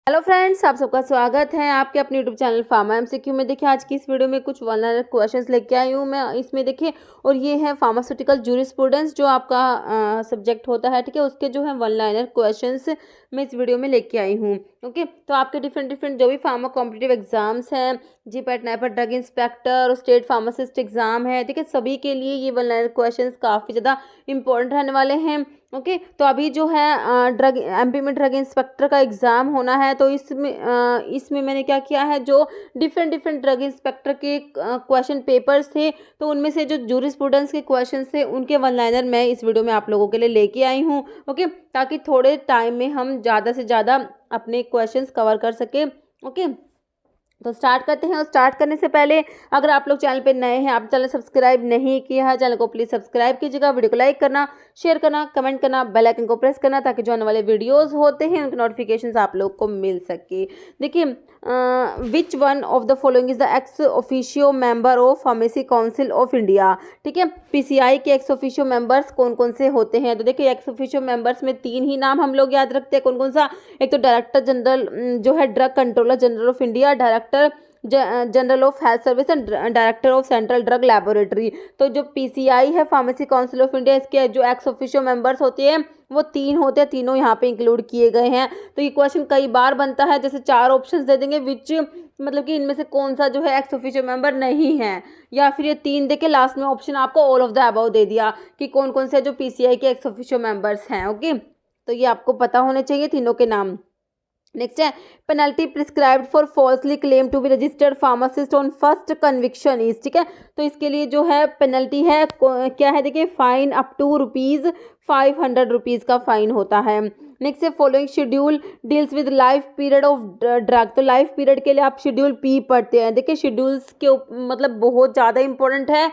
Hello friends, आप सबका स्वागत है आपके अपने यूट्यूब चैनल फार्मा एमसीक्यू में। देखिए आज की इस वीडियो में कुछ वल्नरेबल क्वेश्चंस लेके आई हूँ मैं इसमें। देखिए और ये है फार्मास्यूटिकल जूरिस्प्रूडेंस जो आपका सब्जेक्ट होता है, ठीक है, उसके जो है वन लाइनर क्वेश्चंस मैं इस वीडियो में लेके आई हूँ। ओके, तो आपके डिफरेंट जो भी फार्मा कॉम्पिटिटिव एग्जाम्स हैं, जीपैट नेपैट ड्रग इंस्पेक्टर और स्टेट फार्मासिस्ट एग्जाम है, ठीक है, सभी के लिए ये वन लाइनर क्वेश्चंस काफ़ी ज़्यादा इंपॉर्टेंट रहने वाले हैं। ओके, तो अभी जो है ड्रग एमपी में ड्रग इंस्पेक्टर का एग्ज़ाम होना है, तो इसमें मैंने क्या किया है, जो डिफरेंट ड्रग इंस्पेक्टर के क्वेश्चन पेपर्स थे, तो उनमें से जो जूरिस्प्रूडेंस के क्वेश्चन थे उनके वन लाइनर मैं इस वीडियो में आप लोगों के लिए लेके आई हूँ। ओके, ताकि थोड़े टाइम में हम ज़्यादा से ज़्यादा अपने क्वेश्चंस कवर कर सके। ओके, तो स्टार्ट करते हैं। और स्टार्ट करने से पहले अगर आप लोग चैनल पे नए हैं, आप चैनल सब्सक्राइब नहीं किया है, चैनल को प्लीज़ सब्सक्राइब कीजिएगा, वीडियो को लाइक करना, शेयर करना, कमेंट करना, बेल आइकन को प्रेस करना, ताकि जो आने वाले वीडियोस होते हैं उनके नोटिफिकेशंस आप लोग को मिल सके। देखिए विच one of the following is the ex officio member of pharmacy council of India, ठीक है, पीसीआई के एक्स ऑफिशियो मेंबर्स कौन कौन से होते हैं। तो देखिए एक्स ऑफिशियो मेंबर्स में 3 ही नाम हम लोग याद रखते हैं, कौन कौन सा। एक तो डायरेक्टर जनरल जो है drug controller general of India, director general of health service and director of central drug laboratory. तो जो पीसीआई है फार्मेसी काउंसिल ऑफ इंडिया, इसके जो एक्स ऑफिशियो मेंबर्स होते हैं वो 3 होते हैं, तीनों यहाँ पे इंक्लूड किए गए हैं। तो ये क्वेश्चन कई बार बनता है, जैसे 4 ऑप्शंस दे देंगे विच, मतलब कि इनमें से कौन सा जो है एक्स ऑफिशियो मेंबर नहीं है, या फिर ये 3 देके लास्ट में ऑप्शन आपको ऑल ऑफ द अबव दे दिया कि कौन कौन से जो पीसीआई के एक्स ऑफिशियो मेंबर्स हैं। ओके, तो ये आपको पता होने चाहिए तीनों के नाम। नेक्स्ट है penalty prescribed for falsely claim to be registered pharmacist on first conviction is, ठीक है, तो इसके लिए जो है पेनल्टी है क्या है, देखिए फाइन अप टू ₹500 का फाइन होता है। नेक्स्ट है following schedule deals with life period of drug, तो लाइफ पीरियड के लिए आप शेड्यूल पी पढ़ते हैं। देखिए शेड्यूल्स के मतलब बहुत ज़्यादा इंपॉर्टेंट है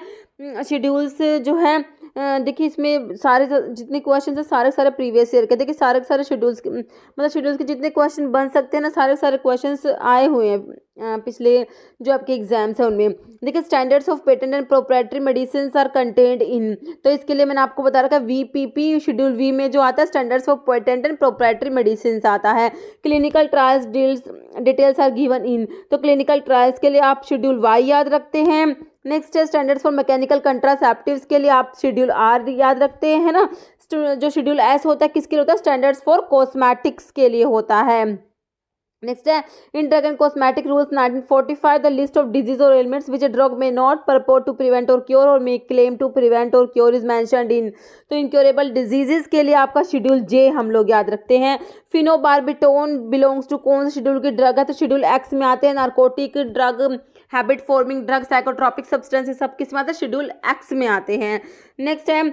शेड्यूल्स जो है। देखिए इसमें सारे जितने क्वेश्चन है सारे प्रीवियस ईयर के, देखिए सारे शेड्यूल्स मतलब शेड्यूल्स के जितने क्वेश्चन बन सकते हैं ना, सारे क्वेश्चंस आए हुए हैं पिछले जो आपके एग्जाम्स हैं उनमें। देखिए standards of patent and proprietary medicine are contained in, तो इसके लिए मैंने आपको बता रखा है वीपीपी शेड्यूल वी में जो आता है standards of patent and proprietary medicine आता है। Clinical trials details are given in, तो क्लिनिकल ट्रायल्स के लिए आप शेड्यूल वाई याद रखते हैं। नेक्स्ट है स्टैंडर्ड्स फॉर मैकेनिकल कंट्रासेप्टिव्स के लिए आप शेड्यूल आर याद रखते हैं ना। जो शेड्यूल एस होता है किसके लिए होता है, स्टैंडर्ड्स फॉर कॉस्मेटिक्स के लिए होता है। नेक्स्ट है in drug and cosmetic rules 1945 the list of disease और elements which a drug may not purport to prevent और क्योर और मे क्लेम टू प्रिवेंट और क्योर इज मेंशन्ड इन, तो इनक्योरेबल डिजीजेस के लिए आपका शेड्यूल जे हम लोग याद रखते हैं। फिनोबार्बिटोन बिलोंग्स टू कौन से शेड्यूल की ड्रग है, तो शेड्यूल एक्स में आते हैं। Narcotic drug, habit forming drug, psychotropic substance, ये सब किस में आते हैं, शेड्यूल एक्स में आते हैं। नेक्स्ट है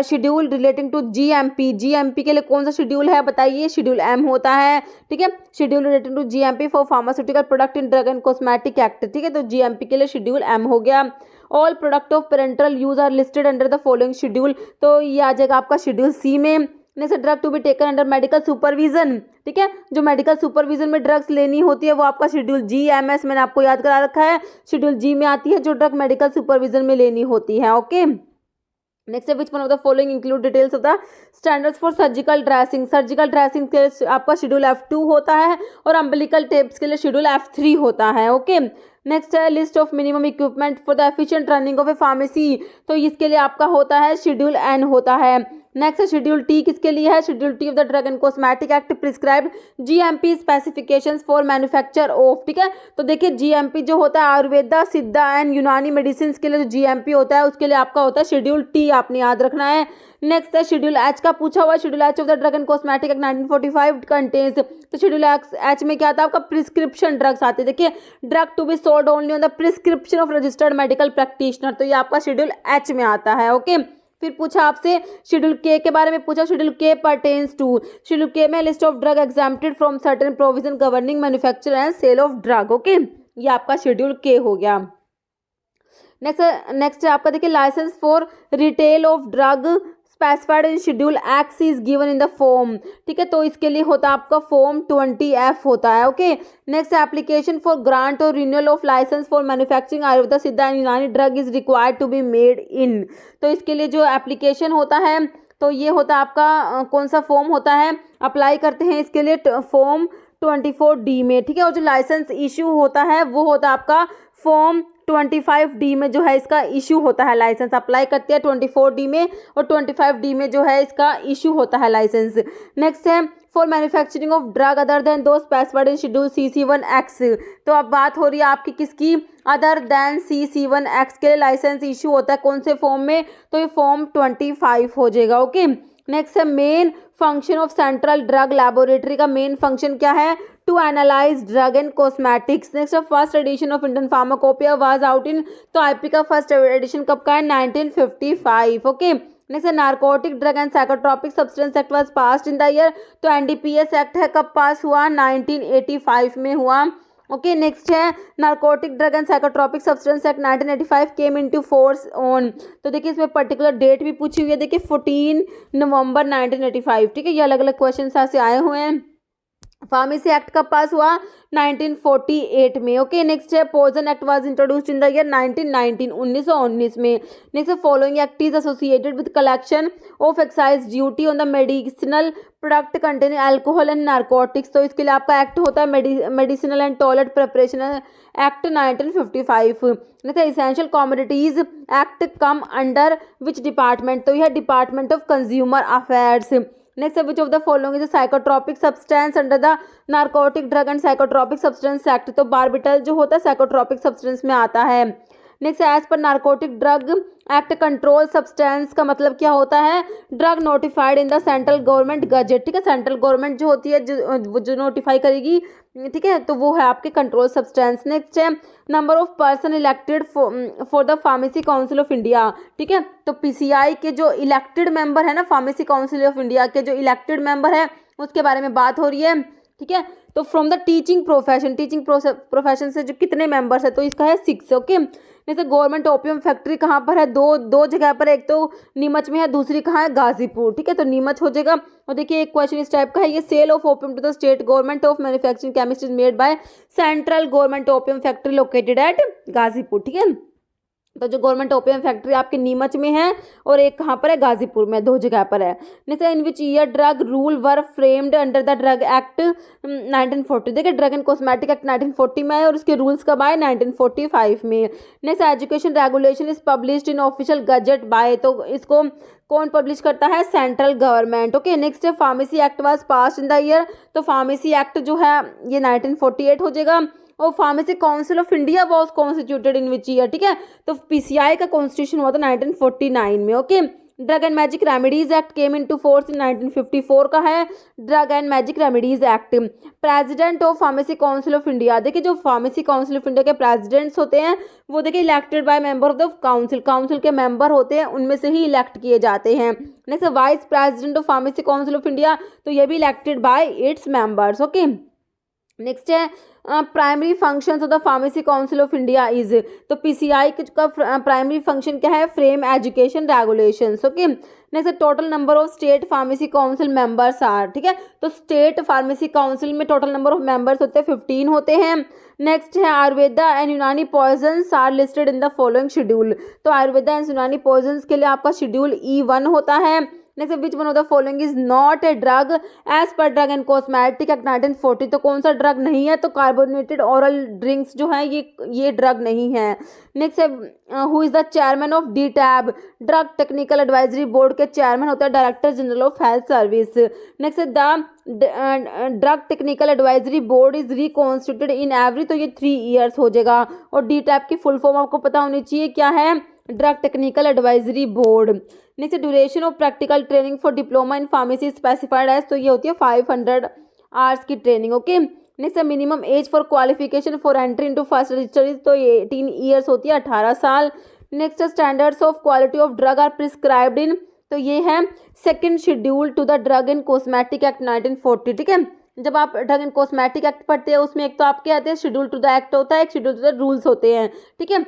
schedule relating to GMP, GMP के लिए कौन सा शेड्यूल है बताइए, शेड्यूल एम होता है, ठीक है, schedule relating to GMP for pharmaceutical product in drug and cosmetic act, ठीक है, तो जीएमपी के लिए शेड्यूल एम हो गया। All product of parental use are listed under the following schedule, तो ये आ जाएगा आपका शेड्यूल सी में। Next drug to be taken under medical supervision, ठीक है, जो मेडिकल सुपरविजन में ड्रग्स लेनी होती है वो आपका शेड्यूल जी एम एस मैंने आपको याद करा रखा है, शेड्यूल जी में आती है जो ड्रग मेडिकल सुपरविजन में लेनी होती है। ओके, नेक्स्ट है विच one of the following include details of the standards for surgical dressing, surgical dressing के लिए आपका शेड्यूल F2 होता है और अम्बिलिकल टेप्स के लिए शेड्यूल F3 होता है। ओके, नेक्स्ट है list of minimum equipment for the efficient running of A pharmacy, तो इसके लिए आपका होता है शेड्यूल एन होता है। नेक्स्ट है शेड्यूल टी किसके लिए है, schedule T of the drug and cosmetic act prescribed GMP specifications for manufacture of, ठीक है, तो देखिए जीएमपी जो होता है आयुर्वेदा सिद्धा एंड यूनानी मेडिसिन के लिए जो जीएमपी होता है उसके लिए आपका होता है शेड्यूल टी, आपने याद रखना है। नेक्स्ट है शेड्यूल एच का पूछा हुआ, schedule H of the drug and cosmetic act 1945 contains, तो शेड्यूल एच में क्या आता है आपका प्रिस्क्रिप्शन ड्रग्स आते हैं। देखिए drug to be sold only on the prescription of registered medical practitioner, तो ये आपका शेड्यूल एच में आता है। ओके, फिर पूछा आपसे शेड्यूल के बारे में पूछा, शेड्यूल के परटेन्स टू, शेड्यूल के में list of drug exempted from certain provision governing manufacture and sale of drug. Okay, ये आपका शेड्यूल के हो गया। नेक्स्ट है आपका देखिए licence for retail of drug specified in schedule X is given in the form, ठीक है, तो इसके लिए होता है आपका फॉर्म 20F होता है। Okay, next application for grant और renewal of licence for manufacturing Ayurveda Siddha and Unani drug is required to be made in, तो इसके लिए जो एप्लीकेशन होता है तो ये होता है आपका कौन सा फॉर्म होता है, अप्लाई करते हैं इसके लिए फॉर्म 24D में, ठीक है। और जो लाइसेंस इशू होता है वो होता है आपका फॉर्म 25D में जो है इसका इशू होता है। लाइसेंस अप्लाई करते हैं 24D में और 25D में जो है इसका इशू होता है लाइसेंस। नेक्स्ट है for manufacturing of drug other than दो स्पेसिफाइड इन शेड्यूल CC1X। तो अब बात हो रही है आपकी किसकी, अदर देन CC1X के लिए लाइसेंस इशू होता है कौन से फॉर्म में, तो ये फॉर्म 25 हो जाएगा। ओके। नेक्स्ट है main function of central drug laboratory का मेन फंक्शन क्या है, to analyse drug and cosmetics. Next first edition of Indian pharmacopoeia was out in, तो आईपी का फर्स्ट एडिशन कब का है, 1955। Okay. Next narcotic drug and psychotropic substance act was passed in the year, तो NDPS act है कब pass हुआ, 1985 में हुआ। ओके। नेक्स्ट है narcotic drug and psychotropic substance act 1985 came into force on, तो देखिए इसमें पर्टिकुलर डेट भी पूछी हुई है, देखिए 14 नवंबर 1985, ठीक है। ये अलग अलग क्वेश्चन से आए हुए हैं। फार्मेसी एक्ट कब पास हुआ, 1948 में। ओके। नेक्स्ट है poison act was introduced in the year 1919 में। नेक्स्ट है following act is associated with collection of excise duty on the medicinal product containing alcohol and narcotics, तो इसके लिए आपका एक्ट होता है medicinal and toilet preparation act 1955। Next है essential commodities act come under which department, तो यह department of consumer affairs. Next है which of the following is psychotropic substance under the narcotic drug and psychotropic substance act, तो बारबिटल जो होता है psychotropic substance में आता है। Next as per narcotic drug act control substance का मतलब क्या होता है, drug notified in the central government gazette, ठीक है। सेंट्रल गवर्नमेंट जो होती है जो नोटिफाई करेगी, ठीक है, तो वो है आपके कंट्रोल सब्सटेंस। नेक्स्ट है number of person elected for the pharmacy council of India, ठीक है। तो पीसीआई के जो इलेक्टेड मेंबर है ना, फार्मेसी काउंसिल ऑफ इंडिया के जो इलेक्टेड मेंबर है उसके बारे में बात हो रही है, ठीक है। तो फ्रॉम द टीचिंग प्रोफेशन से जो कितने मेंबर्स है, तो इसका है 6। ओके। जैसे गवर्नमेंट ओपियम फैक्ट्री कहाँ पर है, दो जगह पर, एक तो नीमच में है, दूसरी कहाँ है, गाजीपुर, ठीक है। तो नीमच हो जाएगा। और देखिए एक क्वेश्चन इस टाइप का है, ये sale of opium to the state government of manufacturing chemist is made by central government opium factory located at Ghazipur, ठीक है। तो जो गवर्नमेंट ओपियम फैक्ट्री आपके नीमच में है और एक कहाँ पर है, गाजीपुर में, 2 जगह पर है। Next in which year drug rule were framed under the drug act 1940, देखिए ड्रग एंड कॉस्मेटिक एक्ट 1940 में है और उसके रूल्स कब आए, 1945 में। Next education regulation is published in official gazette by, तो इसको कौन पब्लिश करता है, सेंट्रल गवर्नमेंट। ओके। नेक्स्ट है pharmacy act was passed in the year, तो फार्मेसी एक्ट जो है ये 1948 हो जाएगा। और pharmacy council of India was constituted in which year, ठीक है। तो पीसीआई का कॉन्स्टिट्यूशन हुआ था 1949 में। Okay. Drug and magic remedies act came into force in 1954 का है drug and magic remedies act. President of pharmacy council of India, देखिए जो फार्मेसी काउंसिल ऑफ इंडिया के प्रेसिडेंट्स होते हैं वो देखिए elected by member of the council के मेंबर होते हैं, उनमें से ही इलेक्ट किए जाते हैं। Next vice president of pharmacy council of India, तो ये भी elected by it's members. Okay. Next है primary functions of the pharmacy council of India is, तो पीसीआई का प्राइमरी फंक्शन क्या है, frame education regulations. Okay. Next total number of state pharmacy council members are, ठीक है। तो state pharmacy council में total number of members होते हैं 15 होते हैं। नेक्स्ट है Ayurveda and Unani poisons are listed in the following schedule, तो आयुर्वेदा एंड यूनानी पॉइजन्स के लिए आपका शेड्यूल E1 होता है। Next which one of the following is not a drug as per drug and cosmetic act 1940, तो कौन सा ड्रग नहीं है, तो कार्बोनेटेड ओरल ड्रिंक्स जो है ये ड्रग नहीं है। नेक्स्ट है who is the chairman of DTAB, drug technical advisory board के चेयरमैन होता है director general of health service. Next the drug technical advisory board is reconstituted in every, तो ये 3 ईयर्स हो जाएगा। और DTAB की फुल फॉर्म आपको पता होनी चाहिए क्या है, drug technical advisory board. Next duration of practical training for diploma in pharmacy specified as, तो ये होती है 500 आवर्स की training. Okay. Next minimum age for qualification for entry into first register, तो ये 18 ईयर्स होती है, 18 साल। नेक्स्ट standards of quality of drug are prescribed in, तो ये है second schedule to the drug and cosmetic act 1940, ठीक है। जब आप ड्रग एंड कॉस्मेटिक एक्ट पढ़ते हैं उसमें एक तो आपके आते हैं शेड्यूल टू द एक्ट होता है, एक शेड्यूल टू द रूल्स होते हैं, ठीक है।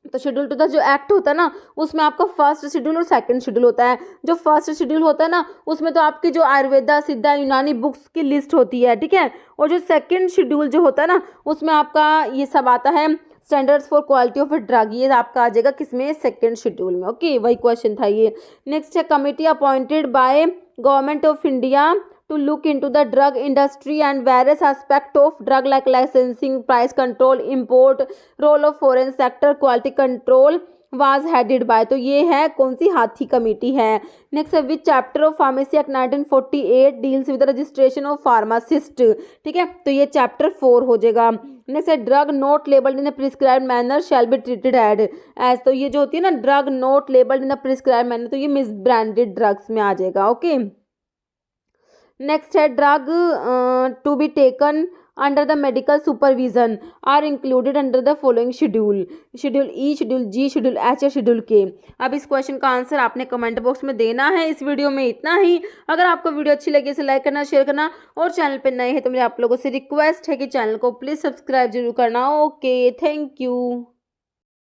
तो शेड्यूल टू द जो एक्ट होता है ना उसमें आपका फर्स्ट शेड्यूल और सेकंड शेड्यूल होता है। जो फर्स्ट शेड्यूल होता है ना उसमें तो आपकी जो आयुर्वेदा सिद्धा यूनानी बुक्स की लिस्ट होती है, ठीक है। और जो सेकंड शेड्यूल जो होता है ना उसमें आपका ये सब आता है standards for quality of a drug, ये आपका आ जाएगा किसमें, सेकंड शेड्यूल में। ओके। वही क्वेश्चन था ये। नेक्स्ट है committee appointed by government of India to look into the drug industry and various aspects of drug like licensing, price control, import, role of foreign sector, quality control was headed by। तो ये है कौन सी हाथी committee है। Next है विच chapter of pharmacy act 1948 deals with registration of pharmacist. ठीक है, तो ये चैप्टर 4 हो जाएगा। नेक्स्ट है drug not labelled in a prescribed manner shall be treated as. तो ये जो होती है ना drug not labelled in a prescribed manner, तो ये मिस ब्रांडेड ड्रग्स में आ जाएगा। ओके, नेक्स्ट है drug to be taken under the medical supervision are included under the following schedule, schedule E, schedule G, schedule H या schedule K. अब इस question का आंसर आपने कमेंट बॉक्स में देना है। इस वीडियो में इतना ही। अगर आपको वीडियो अच्छी लगी इसे लाइक करना, शेयर करना, और चैनल पर नए हैं तो मेरे आप लोगों से रिक्वेस्ट है कि चैनल को प्लीज़ सब्सक्राइब जरूर करना। Okay, thank you.